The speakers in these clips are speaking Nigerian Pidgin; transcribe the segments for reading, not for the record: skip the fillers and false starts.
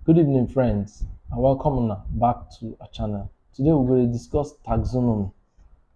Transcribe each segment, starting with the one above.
Good evening, friends, and welcome back to our channel. Today we're going to discuss taxonomy,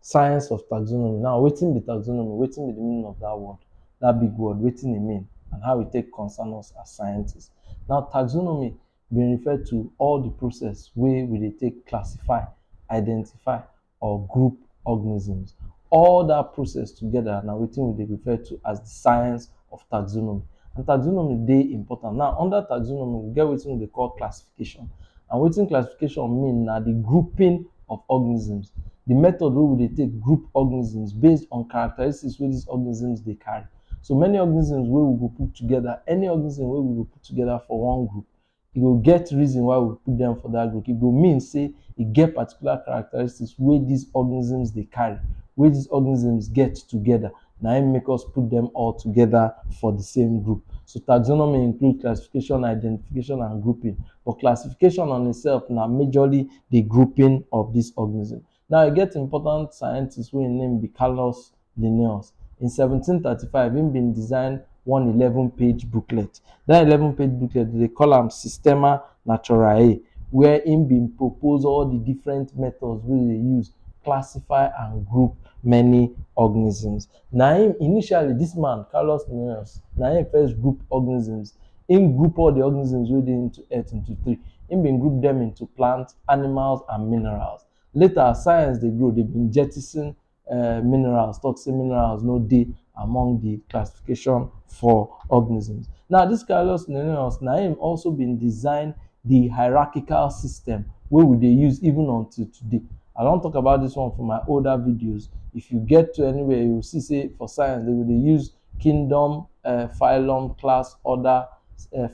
science of taxonomy. Now, wetin be taxonomy? Wetin be the meaning of that word, that big word? Wetin e mean, and how it take concern us as scientists? Now, taxonomy being referred to all the process wey we dey take classify, identify, or group organisms. All that process together na wetin we dey refer to as the science of taxonomy. And taxonomy dey important. Now, under taxonomy, we get wetin we dey call classification. And wetin classification mean na the grouping of organisms, the method wey we dey take group organisms based on characteristics wey these organisms dey carry. So many organisms wey we go put together, any organism wey we go put together for one group, e go get reason why we put them for that group. E go mean say e get particular characteristics wey these organisms dey carry, wey these organisms get together. Na im make us put them all together for the same group. So taxonomy include classification, identification, and grouping. But classification on itself na majorly the grouping of this organism. Now, e get important scientist wey im name be Carlos Linnaeus. In 1735, im bin design one 11-page booklet. That 11-page booklet, they call am Systema Naturae, where im bin propose all the different methods wey dey use classify and group many organisms. Na im initially, this man Carlos Linnaeus, na im first group organisms. Im group all the organisms wey dey into earth into three. Im bin group them into plants, animals, and minerals. Later, as science dey grow, they bin jettison minerals, talk say minerals no dey among the classification for organisms. Now, this Carlos Linnaeus, na im also bin design the hierarchical system wey we dey use even until today. I don talk about this one for my older videos. If you get to anywhere, you will see say for science, they will use kingdom, phylum, class, order,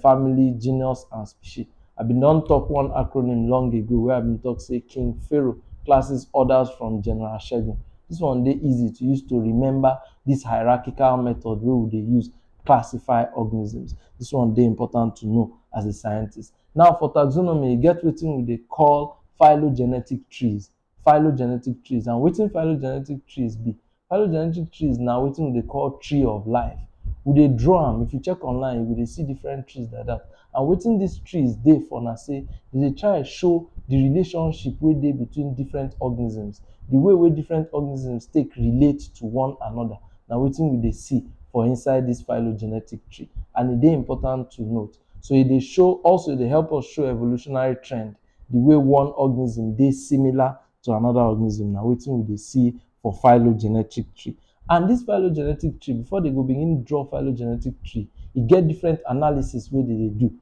family, genus, and species. I been don talk one acronym long ago where I been talk say King, Pharaoh, classes, orders from General Shegun. This one dey easy to use to remember this hierarchical method wey we dey use classify organisms. This one dey important to know as a scientist. Now, for taxonomy, e get wetin we dey call phylogenetic trees. Phylogenetic trees. And wetin phylogenetic trees be? Phylogenetic trees na wetin we dey call tree of life. We dey draw am. If you check online, you go dey see different trees like that. And wetin these trees dey for na say they dey try show the relationship wey dey between different organisms, the way wey different organisms take relate to one another. Na wetin we dey see for inside this phylogenetic tree, and e dey important to note. So e dey show, also e dey help us show evolutionary trend, the way one organism dey similar to another organism. Na wetin we dey see for phylogenetic tree. And this phylogenetic tree, before they go begin draw phylogenetic tree, e get different analysis wey they dey do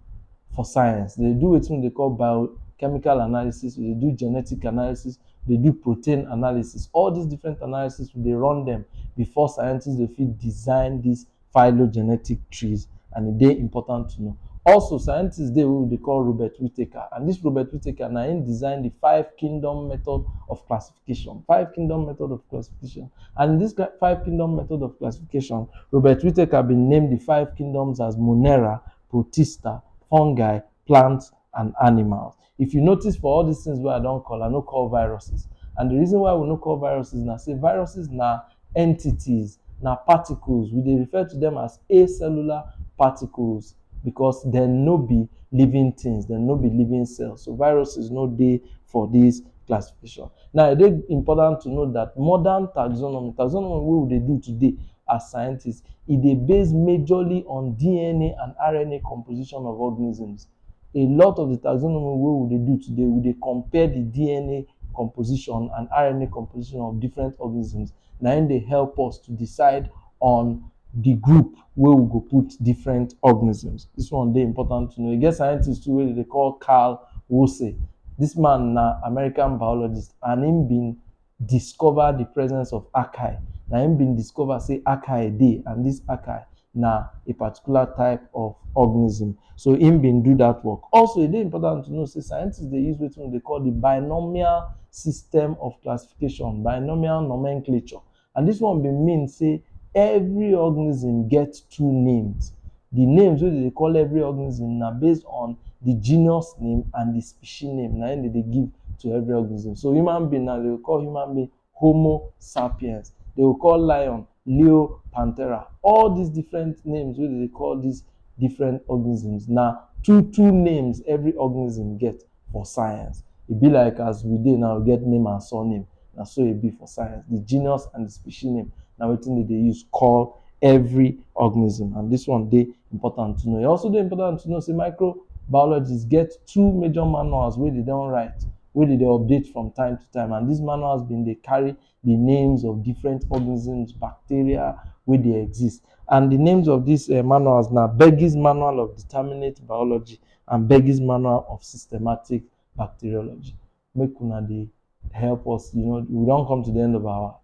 for science. They do wetin they call biochemical analysis, they do genetic analysis, they do protein analysis. All these different analysis, they run them before scientists dey fit design these phylogenetic trees, and e dey important to know. Also, scientists dey wey they call Robert Whittaker, and this Robert Whittaker na him design the 5-kingdom method of classification. 5-kingdom method of classification. And in this 5-kingdom method of classification, Robert Whittaker been named the 5 kingdoms as Monera, Protista, fungi, plants, and animals. If you notice, for all these things wey I don call, I no call viruses. And the reason why we no call viruses na say viruses na entities, na particles. We dey refer to them as acellular particles because dem no be living things, dem no be living cells. So viruses no dey for this classification. Now, e dey important to note that modern taxonomy wey we dey do today as scientists, e dey based majorly on DNA and RNA composition of organisms. A lot of the taxonomy wey we dey do today, we dey compare the DNA composition and RNA composition of different organisms. Na im dey help us to decide on the group wey we go put different organisms. This one dey important to know. E get scientists too wey dey call Carl Woese. This man na American biologist, and him bin discover the presence of archaea. Na him bin discover say archaea dey, and this archaea na a particular type of organism. So him bin do that work. Also, e dey important to know say scientists dey use wetin we dey call the binomial system of classification, binomial nomenclature. And this one bin mean say every organism get 2 names. The names wey they call every organism na based on the genus name and the species name. Na im they give to every organism. So human being now, they will call human being Homo sapiens. They will call lion Leo Panthera. All these different names wey they call these different organisms. Now, two names every organism get for science. E be like as we dey now, we get name and surname. Na so e be for science. The genus and the species name na wetin dem dey use call every organism, and this one dey important to know. E also dey important to know say microbiologists get two major manuals wey dem don write, wey dem dey update from time to time, and these manuals bin dey carry the names of different organisms, bacteria wey dey exist. And the names of these manuals na Begg's Manual of Determinate Biology and Begg's Manual of Systematic Bacteriology. Make una dey help us. We don come to the end of our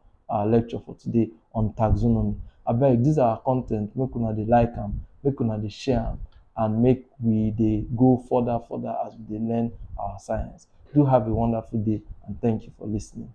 lecture for today on taxonomy. Abeg, this our con ten t, make una dey like am, make una dey share am, and make we dey go further as we dey learn our science. Do have a wonderful day, and thank you for lis ten ing.